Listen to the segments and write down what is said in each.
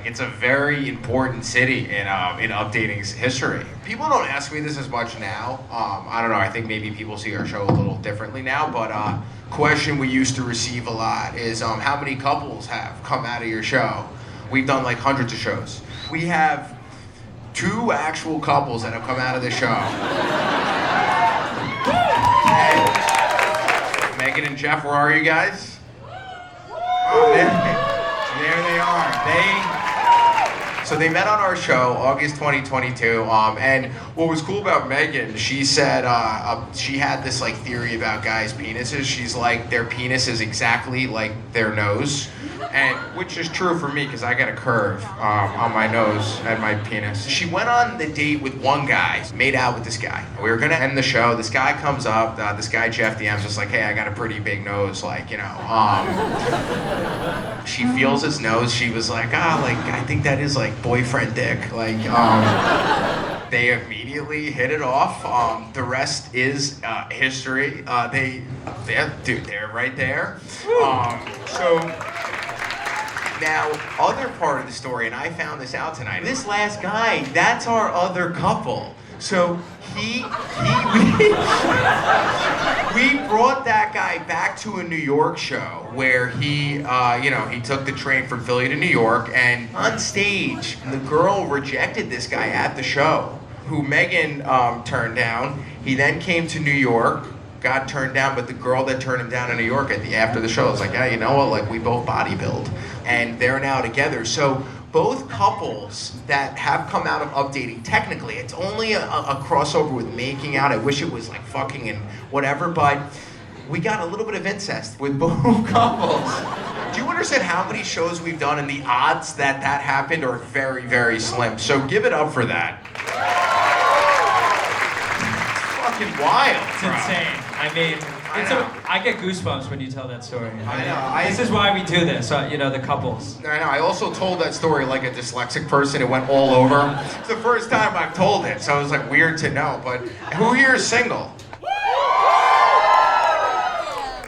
it's a very important city in UpDating's history. People don't ask me this as much now. I don't know, I think maybe people see our show a little differently now, but question we used to receive a lot is how many couples have come out of your show? We've done like hundreds of shows. We have 2 actual couples that have come out of the show. And Megan and Jeff, where are you guys? Oh, there they are. So they met on our show, August 2022, and what was cool about Megan, she said she had this like theory about guys' penises. She's like, their penis is exactly like their nose, and which is true for me because I got a curve on my nose and my penis. She went on the date with one guy, made out with this guy. We were gonna end the show. This guy comes up, this guy Jeff DM's just like, hey, I got a pretty big nose, like, you know. She feels his nose. She was like, like I think that is like boyfriend dick. Like, they immediately hit it off. The rest is history. They're right there. So now, other part of the story, and I found this out tonight. This last guy, that's our other couple. So we brought that guy back to a New York show where he took the train from Philly to New York, and on stage, the girl rejected this guy at the show, who Megan turned down. He then came to New York, got turned down, but the girl that turned him down in New York after the show was like, yeah, you know what, like we both bodybuild, and they're now together. So both couples that have come out of UpDating, technically, it's only a crossover with making out. I wish it was like fucking and whatever, but we got a little bit of incest with both couples. Do you understand how many shows we've done and the odds that that happened are very, very slim? So give it up for that. It's fucking wild. It's insane. I mean, I get goosebumps when you tell that story. I know. This is why we do this, the couples. I know. I also told that story like a dyslexic person. It went all over. It's the first time I've told it, so it was like weird to know. But who here is single?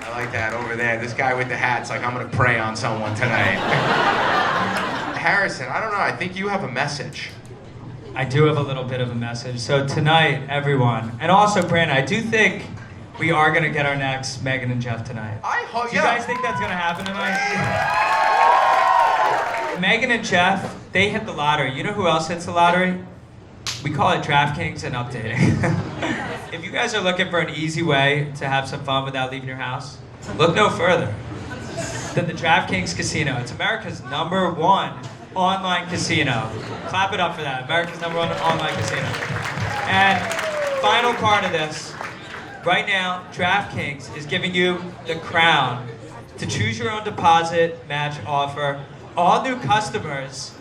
I like that over there. This guy with the hat's like, I'm gonna prey on someone tonight. Harrison, I don't know. I think you have a message. I do have a little bit of a message. So tonight, everyone, and also Brandon, I do think we are going to get our next Megan and Jeff tonight. I hope. Do you guys think that's going to happen tonight? Megan and Jeff, they hit the lottery. You know who else hits the lottery? We call it DraftKings and UpDating. If you guys are looking for an easy way to have some fun without leaving your house, look no further than the DraftKings Casino. It's America's #1 online casino. Clap it up for that. America's #1 online casino. And final part of this. Right now, DraftKings is giving you the crown to choose your own deposit match offer. All new customers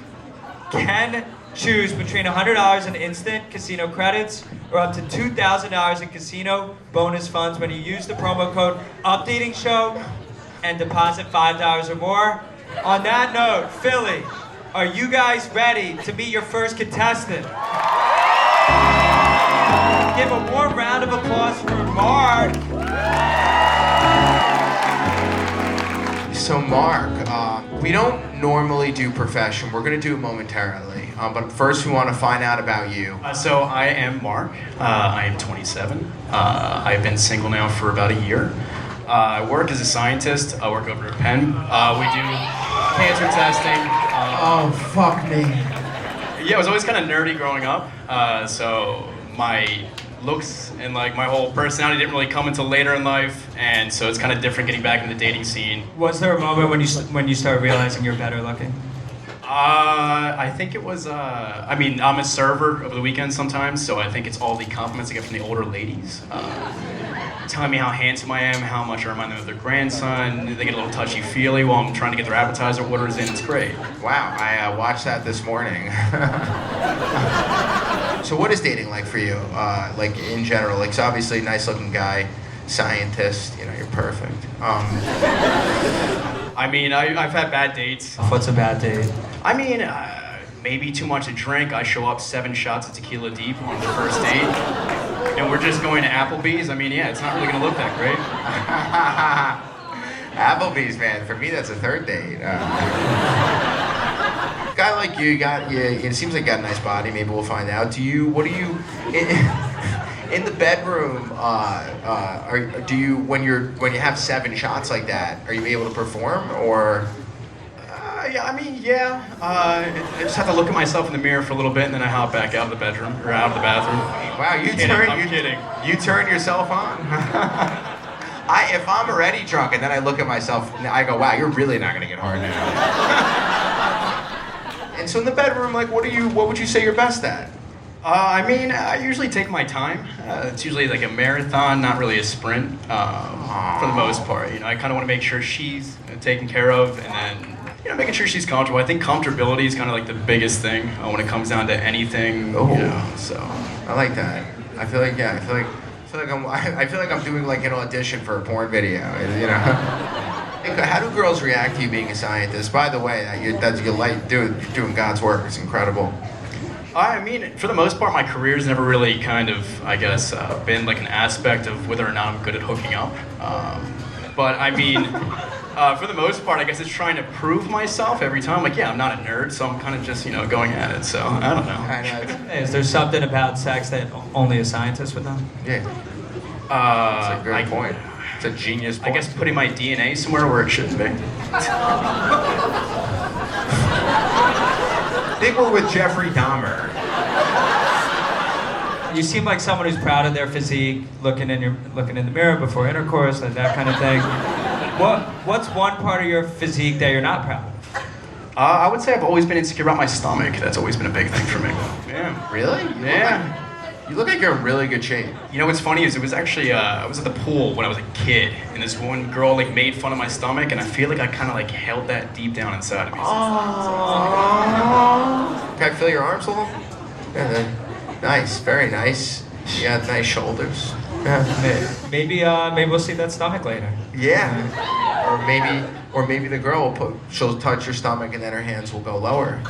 can choose between $100 in instant casino credits or up to $2,000 in casino bonus funds when you use the promo code UpDatingShow and deposit $5 or more. On that note, Philly, are you guys ready to meet your first contestant? Give a warm round of applause for Mark. So Mark, we don't normally do profession. We're gonna do it momentarily. But first we want to find out about you. So I am Mark. I am 27. I've been single now for about a year. I work as a scientist. I work over at Penn. We do cancer testing. Oh, fuck me. Yeah, I was always kind of nerdy growing up. So my looks and like my whole personality didn't really come until later in life, and so it's kind of different getting back in the dating scene. Was there a moment when you started realizing you're better looking? I think it was, I mean, I'm a server over the weekend sometimes, so I think it's all the compliments I get from the older ladies. Telling me how handsome I am, how much I remind them of their grandson. They get a little touchy-feely while I'm trying to get their appetizer orders in. It's great. Wow, I watched that this morning. So what is dating like for you? Like in general, like so obviously a nice-looking guy, scientist, you know, you're perfect. I mean, I've had bad dates. What's a bad date? I mean, maybe too much to drink. I show up 7 shots of tequila deep on the first date, and we're just going to Applebee's. I mean, yeah, it's not really gonna look that great. Applebee's, man. For me, that's a third date. guy like you, it seems like you got a nice body. Maybe we'll find out. In the bedroom, when you have 7 shots like that, are you able to perform or? I just have to look at myself in the mirror for a little bit, and then I hop back out of the bedroom or out of the bathroom. Wow, I'm kidding. You turn yourself on. If I'm already drunk and then I look at myself, I go, wow, you're really not gonna get hard now. And so in the bedroom, like, what would you say you're best at? I usually take my time. It's usually like a marathon, not really a sprint, for the most part. I kind of want to make sure she's taken care of, and then making sure she's comfortable. I think comfortability is kind of like the biggest thing when it comes down to anything. So I like that. I feel like I'm doing like an audition for a porn video. How do girls react to you being a scientist? By the way, you're doing God's work. It's incredible. For the most part, my career's never really kind of, been like an aspect of whether or not I'm good at hooking up. For the most part, I guess it's trying to prove myself every time. Like, I'm not a nerd, so I'm kind of just, going at it. So, I don't know. Hey, is there something about sex that only a scientist would know? Yeah. That's a great point. It's a genius point. I guess putting my DNA somewhere where it shouldn't be. I think we're with Jeffrey Dahmer. You seem like someone who's proud of their physique, looking in the mirror before intercourse, like that kind of thing. What's one part of your physique that you're not proud of? I would say I've always been insecure about my stomach. That's always been a big thing for me. Yeah. Really? You look like you're in really good shape. What's funny is it was actually I was at the pool when I was a kid, and this one girl like made fun of my stomach, and I feel like I kind of like held that deep down inside of me. Can I feel your arms a little? Yeah. Nice. Very nice. You got nice shoulders. Yeah. Maybe we'll see that stomach later. Yeah. Or maybe the girl she'll touch your stomach and then her hands will go lower.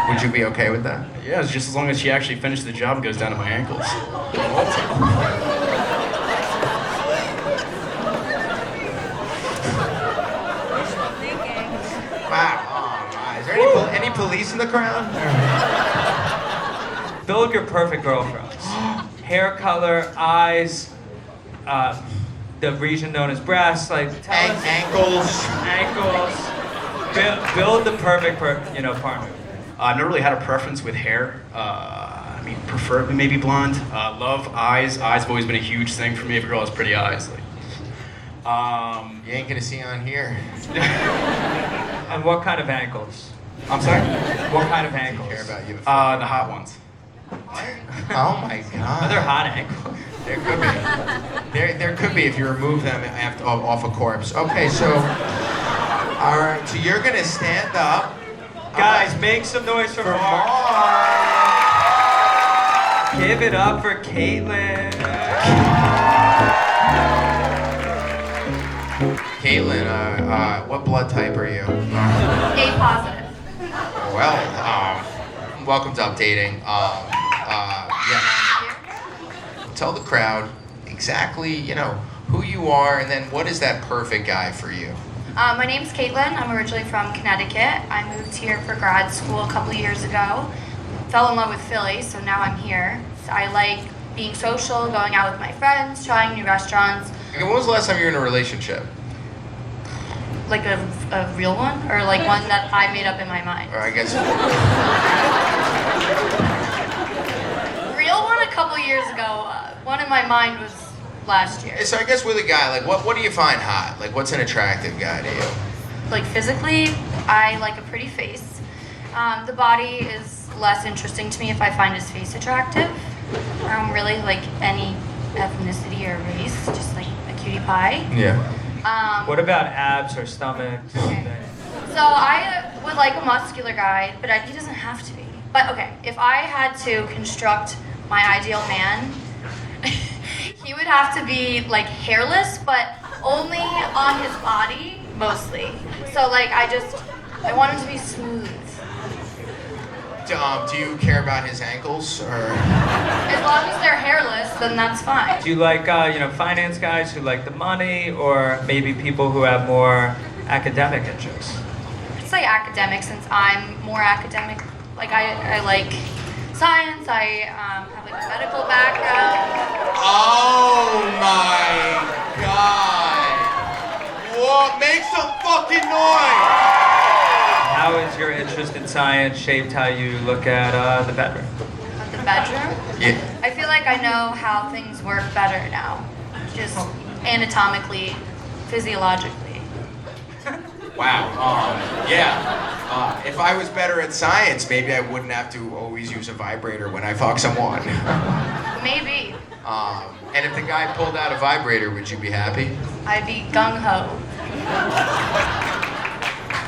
Would you be okay with that? Yeah, it's just as long as she actually finishes the job and goes down to my ankles. Wow. Is there any police in the crowd? Build your perfect girl for us. Hair color, eyes, the region known as breasts, like ankles. Build the perfect partner. I've never really had a preference with hair. Preferably maybe blonde. Love eyes. Eyes have always been a huge thing for me. If a girl has pretty eyes, You ain't gonna see on here. And what kind of ankles? I'm sorry? What kind of ankles? I care about you. The hot ones. Oh my God. Are there hot ankles? There could be. There could be if you remove them off a corpse. Okay, so, all right. So you're gonna stand up. Guys, make some noise for Mark. Give it up for Kaitlyn. Kaitlyn, what blood type are you? A positive. Well, welcome to UpDating. Tell the crowd exactly, who you are, and then what is that perfect guy for you? My name's Kaitlyn. I'm originally from Connecticut. I moved here for grad school a couple of years ago. Fell in love with Philly, so now I'm here. So I like being social, going out with my friends, trying new restaurants. Okay, when was the last time you were in a relationship? Like a real one? Or like one that I made up in my mind? Or I guess... Real one a couple years ago. One in my mind was last year. So I guess with a guy, like, what do you find hot? Like, what's an attractive guy to you? Like physically, I like a pretty face. The body is less interesting to me if I find his face attractive. I don't really like any ethnicity or race, just like a cutie pie. Yeah. What about abs or stomach? Okay. So I would like a muscular guy, but he doesn't have to be. But okay, if I had to construct my ideal man, he would have to be like hairless, but only on his body, mostly. So like I want him to be smooth. Do you care about his ankles, or? As long as they're hairless, then that's fine. Do you like, finance guys who like the money, or maybe people who have more academic interests? say academic since I'm more academic. Like I like science. I have like a medical background. Oh my God! Whoa, make some fucking noise! How has your interest in science shaped how you look at the bedroom? At the bedroom. Yeah. I feel like I know how things work better now, just anatomically, physiologically. Wow. Yeah. If I was better at science, maybe I wouldn't have to always use a vibrator when I fuck someone. Maybe. And if the guy pulled out a vibrator, would you be happy? I'd be gung ho.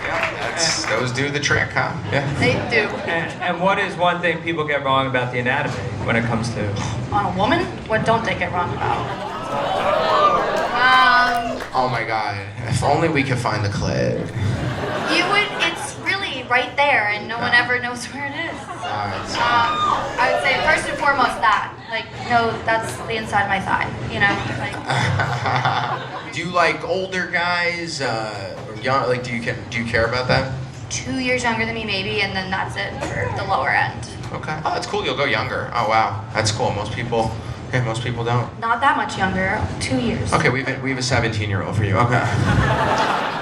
Yeah, those do the trick, huh? Yeah. They do. And what is one thing people get wrong about the anatomy when it comes to? On a woman? What don't they get wrong about? Oh my God! If only we could find the clit. You would. It's really right there, and no one ever knows where it is. Alright. I would say first and foremost that. Like, no, that's the inside of my thigh. You know, like. Do you like older guys or young? Like, do you care about that? 2 years younger than me, maybe, and then that's it for the lower end. Okay. Oh, that's cool. You'll go younger. Oh wow, that's cool. Most people don't. Not that much younger. 2 years. Okay, we have a 17-year-old for you. Okay.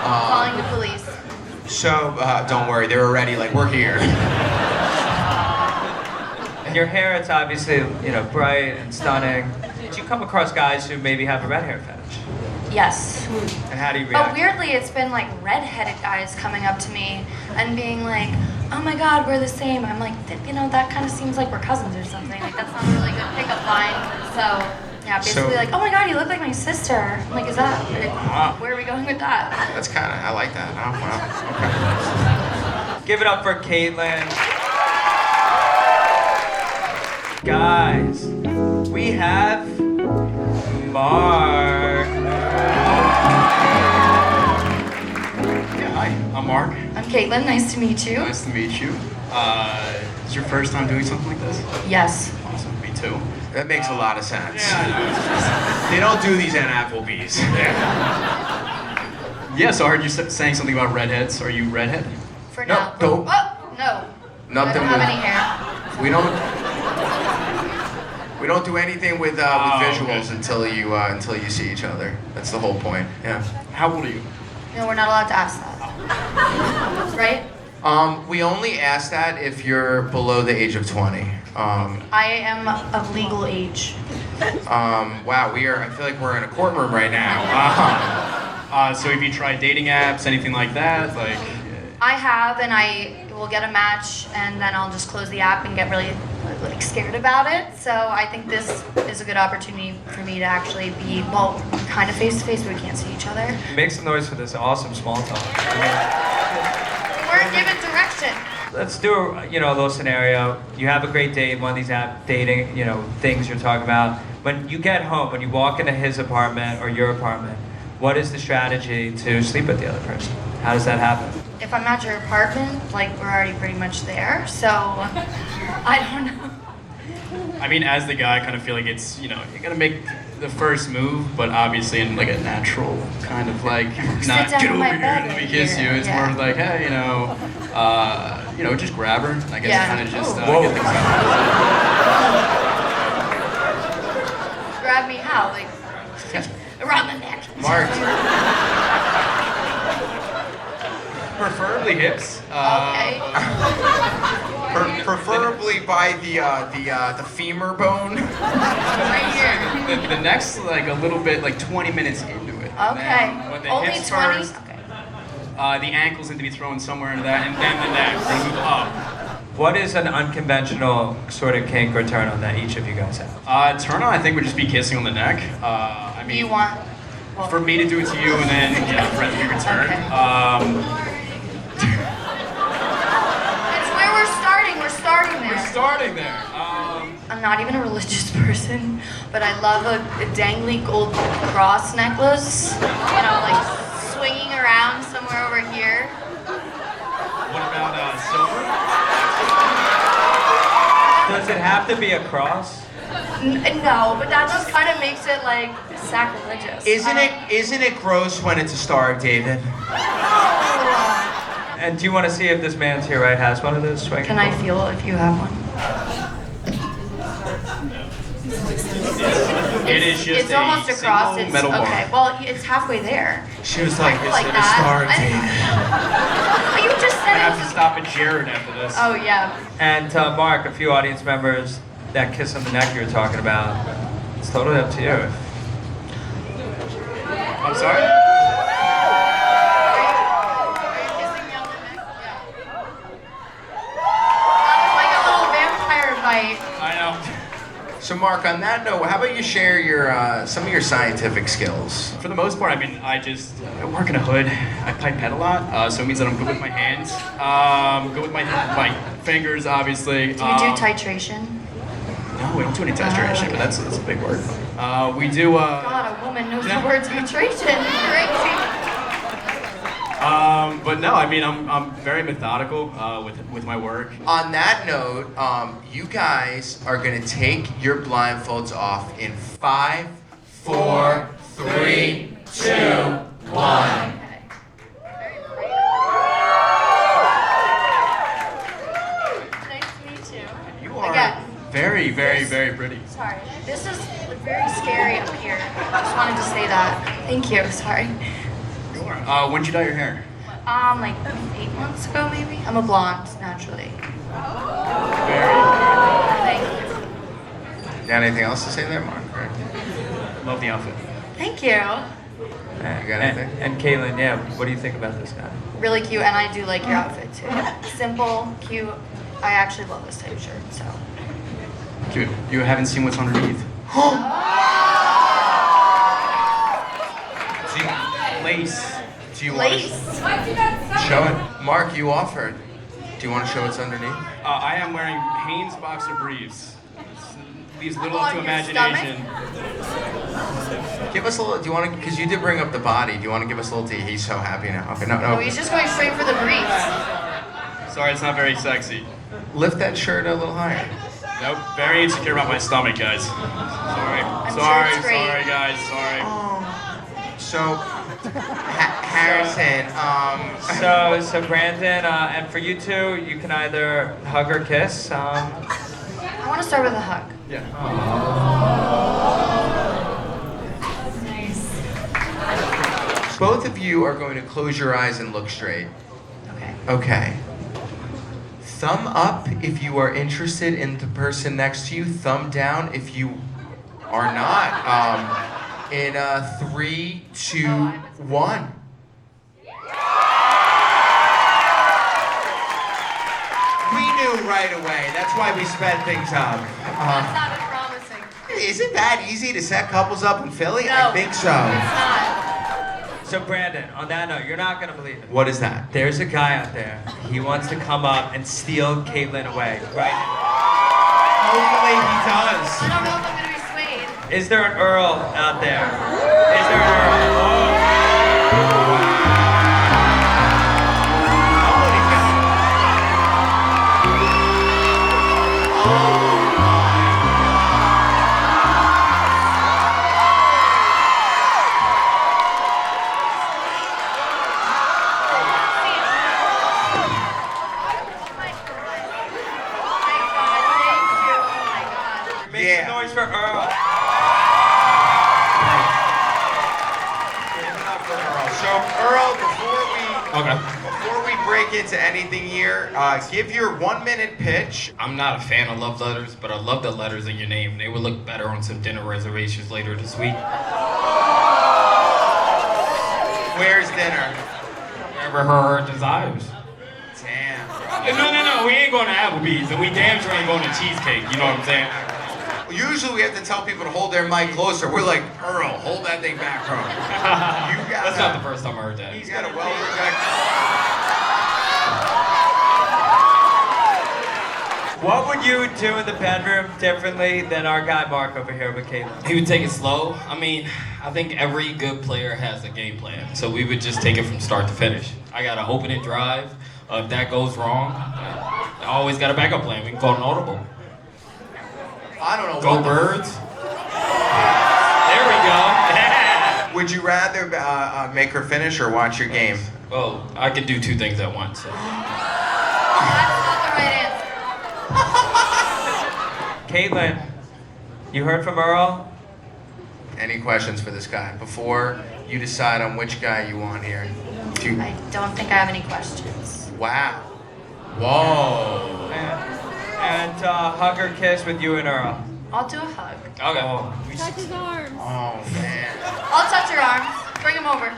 Calling the police. So don't worry, they're already like we're here. And your hair, it's obviously bright and stunning. Did you come across guys who maybe have a red hair fetish? Yes. And how do you react? But weirdly, it's been like redheaded guys coming up to me and being like, "Oh my God, we're the same." I'm like, that kind of seems like we're cousins or something. Like that's not a really good pickup line. So yeah, basically like, "Oh my God, you look like my sister." I'm like, is that? Where are we going with that? That's kind of I like that. Oh wow. Okay. Give it up for Kaitlyn. Guys, we have Mark. Yeah, hi, I'm Mark. I'm Kaitlyn. Nice to meet you. Nice to meet you. Is your first time doing something like this? Yes. Awesome, me too. That makes a lot of sense. They don't do these at Applebee's. Yeah, so I heard you saying something about redheads. Are you redhead? For No, now. don't. Oh no. Nothing I don't have with- any hair. We don't do anything with visuals until you see each other. That's the whole point. Yeah. How old are you? No, we're not allowed to ask that. Right? We only ask that if you're below the age of 20. I am of legal age. Wow, I feel like we're in a courtroom right now. So have you tried dating apps, anything like that? Like, I have, and I will get a match, and then I'll just close the app and get really like scared about it. So I think this is a good opportunity for me to actually be, well, kind of face to face, but we can't see each other. Make some noise for this awesome small talk. We're given direction. Let's do a little scenario. You have a great date, one of these app dating, things you're talking about. When you get home, when you walk into his apartment or your apartment, what is the strategy to sleep with the other person? How does that happen? If I'm at your apartment, like we're already pretty much there, so I don't know. I mean, as the guy, I kind of feel like it's, you gotta make the first move, but obviously in like a natural kind of like, not down get on over my here bed and let me right kiss here. you. It's Yeah. more like, hey, just grab her. I guess Yeah. kind of just Whoa. get things out. Grab me how? Like around the neck. Mark, Preferably hips. Okay. preferably by the femur bone. Right here. The next, like a little bit, like 20 minutes into it. And Okay. then when the Only hips 20? first, Okay. the ankles need to be thrown somewhere into that, and then the neck. We're gonna move up. What is an unconventional sort of kink or turn on that each of you guys have? Turn on, I think, would just be kissing on the neck. I Do mean, you want? Well, for me to do it to you, and then for it to be returned. Okay. It's where we're starting. We're starting there. We're starting there. I'm not even a religious person, but I love a dangly gold cross necklace. Like swinging around somewhere over here. What about silver? Does it have to be a cross? No, but that just kind of makes it like sacrilegious. Isn't it gross when it's a Star of David? And do you want to see if this man to your right has one of those swing? Can I feel if you have one? It is just It's almost across. It's metal bar. okay. Well, it's halfway there. She was like, Like that. But you just I said have it to was. stop at Jared after this. Oh yeah. And Mark, a few audience members, that kiss on the neck you were talking about, it's totally up to you. I'm sorry? Are you kissing me on the neck? Yeah. That was like a little vampire bite. I know. So Mark, on that note, how about you share your some of your scientific skills? For the most part, I mean, I work in a hood. I pipette a lot, so it means that I'm good with my hands. Good with my fingers, obviously. Do you do titration? No, we don't do any titration, but that's a big word. We do. God, a woman knows the word titration. Crazy. But no, I mean, I'm very methodical with my work. On that note, you guys are gonna take your blindfolds off in 5, 4, 3, 2, 1. Nice to meet you. You are Again. very, very, very pretty. Sorry. This is very scary up here. Just wanted to say that. Thank you. Sorry. You are. When'd you dye your hair? Like 8 months ago, maybe. I'm a blonde, naturally. Very. Thank you. You got anything else to say there, Mark? Or Love the outfit. Thank you. you got anything? And Kaitlyn, yeah, what do you think about this guy? Really cute, and I do like your outfit too. Simple, cute. I actually love this type of shirt. So. Cute. You haven't seen what's underneath. Lace. Do you want Lace. to show it? Mark, you offered. Do you want to show what's underneath? I am wearing Hanes boxer briefs. Leaves little On to your imagination. Give us a little. Do you want to? Because you did bring up the body. Do you want to give us a little tea? He's so happy now. Okay, no. Oh, he's just going straight for the briefs. Sorry, it's not very sexy. Lift that shirt a little higher. Nope. Very insecure about my stomach, guys. Sorry. sure it's great. Sorry, guys. Sorry. So, Harrison. So Brandon, and for you two, you can either hug or kiss. I want to start with a hug. Yeah. Both of you are going to close your eyes and look straight. Okay. Okay. Thumb up if you are interested in the person next to you. Thumb down if you are not. In 3, 2, 1. We knew right away. That's why we sped things up. That sounded promising. Isn't that easy to set couples up in Philly? No, I think so. It's not. So Brandon, on that note, you're not gonna believe it. What is that? There's a guy out there. He wants to come up and steal Kaitlyn away right now. Hopefully he I does. don't know if I'm gonna be swayed. Is there an Earl out there? Is there an Earl? Make Yeah. some noise for Earl. So Earl, Okay. before we break into anything here, give your 1-minute pitch. I'm not a fan of love letters, but I love the letters in your name. They would look better on some dinner reservations later this week. Where's dinner? Wherever her heart desires. Damn. No. We ain't going to Applebee's, and we damn sure ain't going to Cheesecake. You know what I'm saying? Usually we have to tell people to hold their mic closer. We're like, Earl, hold that thing back from him. You got That's not the first time I heard that. He's got a well-projected. What would you do in the bedroom differently than our guy Mark over here with Kaitlyn? He would take it slow. I mean, I think every good player has a game plan. So we would just take it from start to finish. I got to open and drive. If that goes wrong, I always got a backup plan. We can call an audible. I don't know. Go what the- Birds. There we go. Would you rather make her finish or watch your game? Well, I can do two things at once. So. That's not the right answer. Kaitlyn, you heard from Earl? Any questions for this guy before you decide on which guy you want here? I don't think I have any questions. Wow. Whoa. And hug or kiss with you and Earl. I'll do a hug. Okay. Touch his arms. Oh, man. I'll touch your arms. Bring him over.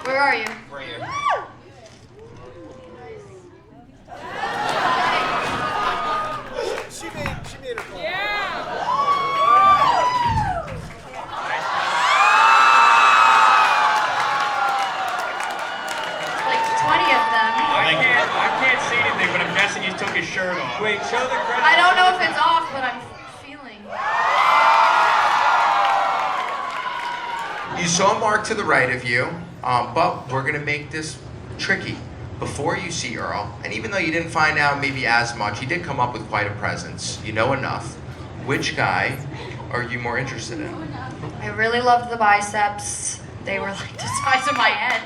Where are you? Right here. She made her goal. Like 20 of them. I can't see anything, but I'm guessing he took his shirt off. Wait, show the credit. I don't know if it's off, but I'm feeling. You saw Mark to the right of you, but we're gonna make this tricky. Before you see Earl, and even though you didn't find out maybe as much, he did come up with quite a presence. You know enough. Which guy are you more interested in? I really loved the biceps. They were like the size of my head.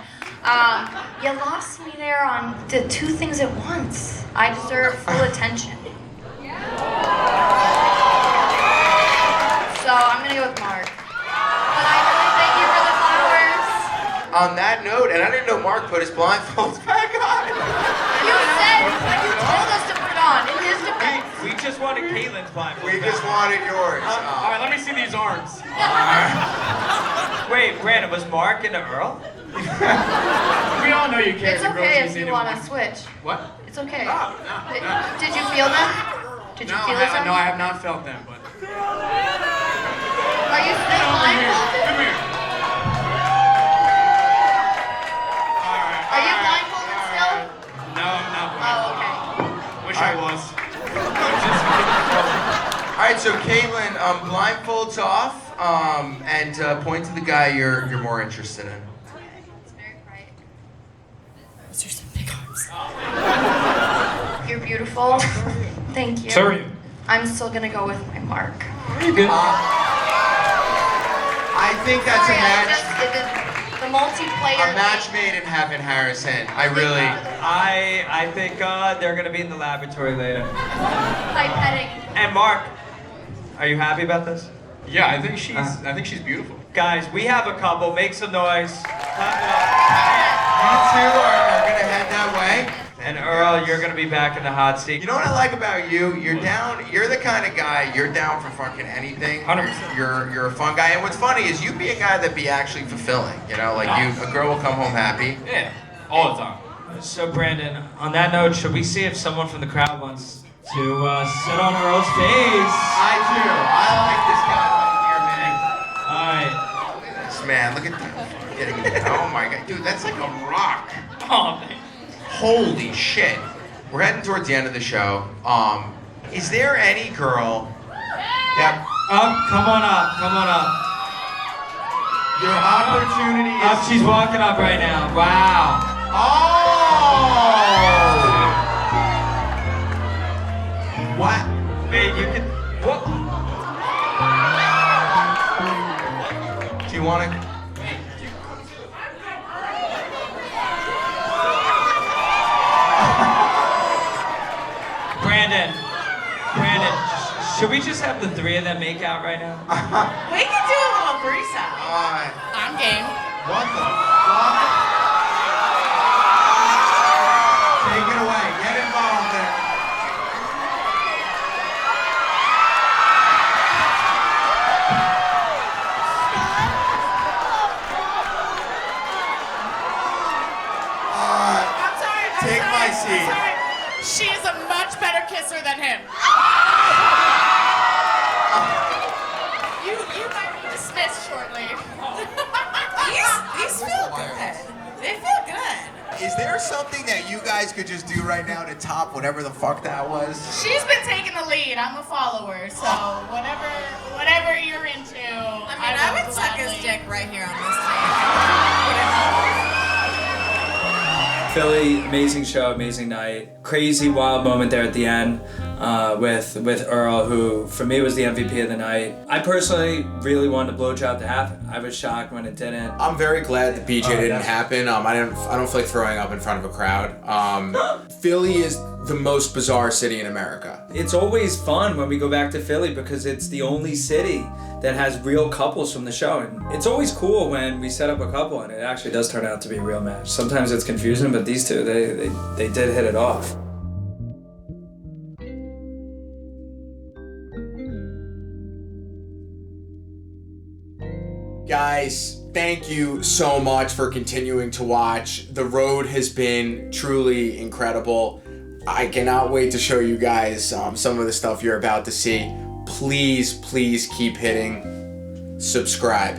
You lost me there on the two things at once. I deserve full attention. So I'm gonna go with Mark. But I really thank you for the flowers. On that note, and I didn't know Mark put his blindfolds back on. You said you told us to put it on. In his defense. We just wanted Kaitlyn's blindfold. We just wanted yours. All right, let me see these arms. Wait, Brandon, was Mark into Earl? We all know you can't. It's okay if you want to switch. What? It's okay. No, no. Did you feel them? Did you feel them? No, I have not felt them, but. Are you still blindfolded? Come here. Are you blindfolded still? No, I'm not Oh, blindfolded. okay. Wish I was. All right, so Kaitlyn, blindfolds off, and point to the guy you're more interested in. It's very bright. Those are some big arms. You're beautiful. Thank you. So are you. I'm still gonna go with my Mark. You good? I think that's Sorry, a match. the multiplayer. A match made in heaven, Harrison. I really. I think they're gonna be in the laboratory later. Pipetting. And Mark, are you happy about this? Yeah, I think she's beautiful. Guys, we have a couple. Make some noise. Clap it You two are gonna head that way. up. And Earl, you're gonna be back in the hot seat. You know what I like about you? You're down. You're the kind of guy. You're down for fucking anything. 100%. You're a fun guy. And what's funny is you be a guy that be actually fulfilling. You know, like a girl will come home happy. Yeah, all the time. So Brandon, on that note, should we see if someone from the crowd wants to sit on Earl's face? I do. I like this guy right All right. here, man. Look at this man. Look at that. Oh my god, dude, that's like a rock. Oh, man. Holy shit. We're heading towards the end of the show. Is there any girl that Come on up. Come on up. your opportunity Up. is? She's walking up right now. Wow. Oh! What? Wait, you can. What? Do you want to? Brandon, should we just have the three of them make out right now? We can do a little threesome. I'm game. What the fuck? Take it away. Get involved there. I'm sorry. Take my seat. I'm sorry. She is a much better kisser than him. You might be dismissed shortly. These feel good. They feel good. Is there something that you guys could just do right now to top whatever the fuck that was? She's been taking the lead. I'm a follower, so whatever you're into. I would suck his dick right here on this stage. Philly, amazing show, amazing night. crazy wild moment there at the end with Earl, who for me was the MVP of the night. I personally really wanted the blowjob to happen. I was shocked when it didn't. I'm very glad that BJ didn't happen. I don't feel like throwing up in front of a crowd. Philly is the most bizarre city in America. It's always fun when we go back to Philly because it's the only city that has real couples from the show. And it's always cool when we set up a couple and it actually does turn out to be a real match. Sometimes it's confusing, but these two, they did hit it off. Guys, thank you so much for continuing to watch. The road has been truly incredible. I cannot wait to show you guys some of the stuff you're about to see. Please keep hitting subscribe.